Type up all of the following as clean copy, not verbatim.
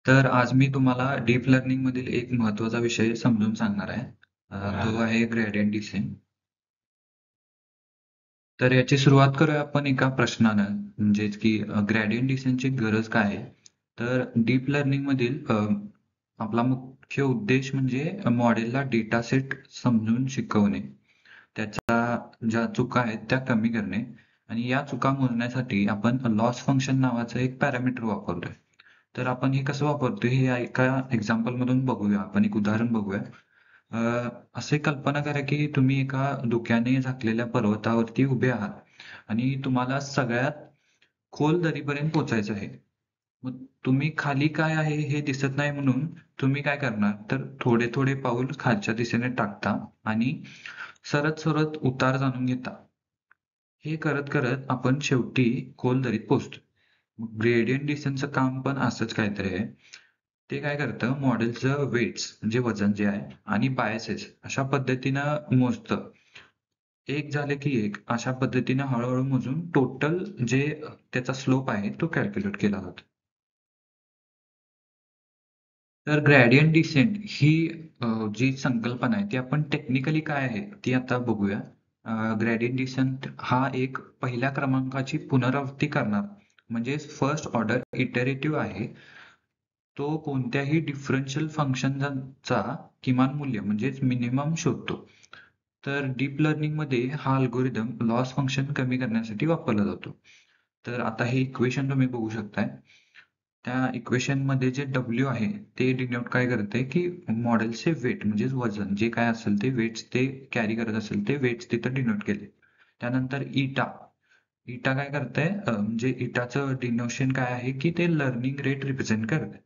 तर आज मी तुम्हाला डीप लर्निंग मधील एक महत्त्वाचा विषय समजून सांगणार आहे. तो आहे ग्रेडियंट डिसेंट. तर याची सुरुवात करूया आपण एका प्रश्नानं, म्हणजेच की ग्रेडियंट डिसेंटची गरज काय आहे? तर डीप लर्निंग मधील आपला मुख्य उद्देश म्हणजे मॉडेलला डेटा सेट समजून शिकवणे, त्याच्या ज्या चुका आहेत त्या कमी करणे आणि या चुका मोजण्यासाठी आपण लॉस फंक्शन नावाचं एक पॅरामीटर वापरतोय. तर आपण हे कसं वापरतोय हे एका एक्झाम्पल मधून बघूया. आपण एक उदाहरण बघूया. असे कल्पना करा की तुम्ही एका धुक्याने झाकलेल्या पर्वतावरती उभे आहात आणि तुम्हाला सगळ्यात खोल दरीपर्यंत पोहोचायचं आहे. मग तुम्ही खाली काय आहे हे दिसत नाही म्हणून तुम्ही काय करणार तर थोडे थोडे पाऊल खालच्या दिशेने टाकता आणि सरत सरत उतार जाणून घेता. हे करत करत आपण शेवटी खोल दरीत पोहोचतो. ग्रेडियंट डिसेंटचं काम पण असंच काहीतरी आहे. ते काय करतं मॉडेलचं वेट्स म्हणजे वजन जे आहे आणि बायसेस अशा पद्धतीनं मोजतं. एक झाले की एक अशा पद्धतीने हळूहळू मोजून टोटल जे त्याचा स्लोप आहे तो कॅल्क्युलेट केला जातो. तर ग्रेडियंट डिसेंट ही जी संकल्पना आहे ती आपण टेक्निकली काय आहे ती आता बघूया. ग्रेडियंट डिसेंट हा एक पहिल्या क्रमांकाची पुनरावृत्ती करणार म्हणजे फर्स्ट ऑर्डर इटरेटिव्ह आहे. तो कोणत्याही डिफरन्शियल फंक्शनचा किमान मूल्य म्हणजेच मिनिमम शोधतो. तर डीप लर्निंगमध्ये हा अल्गोरिदम लॉस फंक्शन कमी करण्यासाठी वापरला जातो. तर आता हे इक्वेशन तुम्ही बघू शकताय. त्या इक्वेशन मध्ये जे W आहे ते डिनोट काय करते की मॉडेलचे वेट म्हणजेच वजन जे काय असेल ते वेट्स ते कॅरी करत असेल ते वेट्स तिथं डिनोट केले. त्यानंतर इटा इटा काय करते म्हणजे इटाचं डिनोशन काय आहे की ते लर्निंग रेट रिप्रेझेंट करते.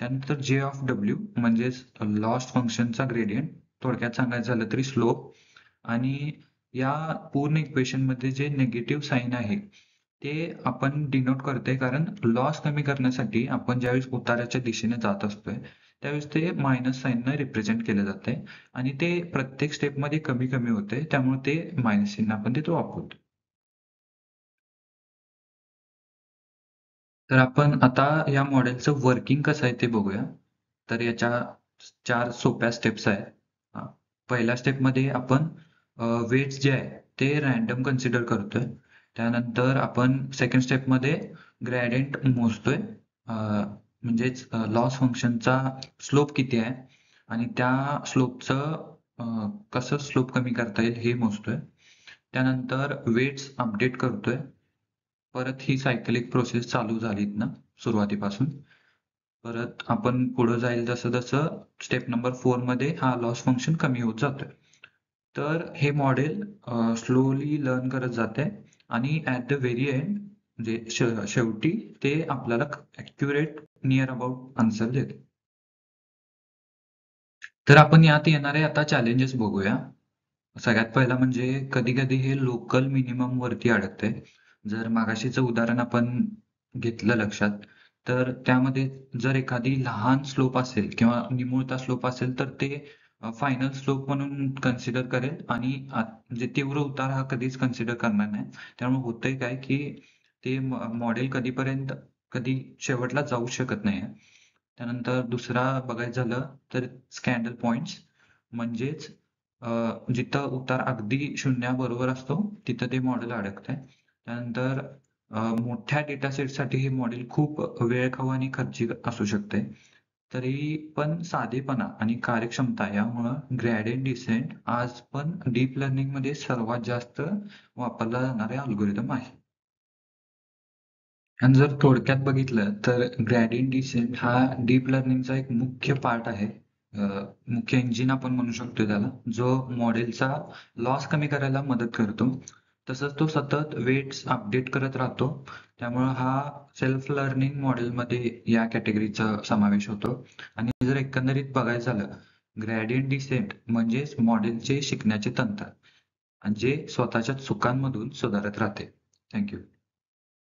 त्यानंतर जे ऑफ डब्ल्यू म्हणजेच लॉस फंक्शनचा ग्रेडियंट थोडक्यात सांगायचं झालं तरी स्लोप आणि या पूर्ण इक्वेशन मध्ये जे निगेटिव्ह साईन आहे ते आपण डिनोट करते कारण लॉस कमी करण्यासाठी आपण ज्यावेळेस उताराच्या दिशेने जात असतोय त्यावेळेस ते मायनस साईनने रिप्रेझेंट केले जाते आणि ते प्रत्येक स्टेपमध्ये कमी कमी होते त्यामुळे ते मायनस चिन्ह आपण तिथे वापरतो. तर आपण आता या मॉडेलचं वर्किंग कसं आहे ते बघूया. तर याच्या 4 सोप्या स्टेप्स आहेत. हां. पहिल्या स्टेपमध्ये आपण वेट्स जे आहे ते रँडम कन्सिडर करतोय. त्यानंतर आपण सेकंड स्टेपमध्ये ग्रेडियंट मोजतोय. म्हणजेच लॉस फंक्शनचा स्लोप किती आहे आणि त्या स्लोपचं कसं स्लोप कमी करता येईल हे मोजतोय. त्यानंतर वेट्स अपडेट करतोय. परत ही सायकलिक प्रोसेस चालू झालीत ना सुरुवातीपासून. परत आपण पुढे जाईल जसं जसं स्टेप नंबर 4 मध्ये हा लॉस फंक्शन कमी होत जातोय. तर हे मॉडेल स्लोली लर्न करत जाते आणि ऍट द व्हेरी एंड म्हणजे शेवटी ते आपल्याला ऍक्युरेट नियर अबाउट आन्सर देते. तर आपण यात येणारे आता चॅलेंजेस बघूया. सगळ्यात पहिला म्हणजे कधी-कधी हे लोकल मिनिमम वरती अडकते. जर मगाशीचं उदाहरण आपण घेतलं लक्षात, तर त्यामध्ये जर एखादी लहान स्लोप असेल किंवा निमुळता स्लोप असेल, तर ते फायनल स्लोप म्हणून कन्सिडर करेल आणि म्हणजे तीव्र उतार हा कधीच कन्सिडर करणार नाही. त्यामुळे होतंय काय, की ते मॉडेल कधी शेवटला जाऊ शकत नाही. त्यानंतर दुसरा बघायचं झालं तर स्कॅन्डल पॉइंट्स म्हणजेच अ, जिथं उतार अगदी शून्याबरोबर असतो, तिथं ते मॉडेल अडकतंय. त्यानंतर मोठ्या डेटा सेटसाठी हे मॉडेल खूप वेळखाऊ आणि खर्चिक असू शकते. तरी पण साधेपणा आणि कार्यक्षमता यामुळं ग्रेडियंट डिसेंट आज पण डीप लर्निंगमध्ये सर्वात जास्त वापरला जाणारा अल्गोरिदम आहे. आणि जर थोडक्यात बघितलं तर ग्रेडियंट डिसेंट हा डीप लर्निंगचा एक मुख्य पार्ट आहे. मुख्य इंजिन आपण म्हणू शकतो त्याला, जो मॉडेलचा लॉस कमी करायला मदत करतो. तसंच तो सतत वेट्स अपडेट करत राहतो. त्यामुळं हा सेल्फ लर्निंग मॉडेलमध्ये या कॅटेगरीचा समावेश होतो. आणि जर एकंदरीत बघायचं झालं, ग्रेडियंट डिसेंट म्हणजेच मॉडेलचे शिकण्याचे तंत्र आणि जे स्वतःच्या चुकांमधून सुधारत राहते. Thank you.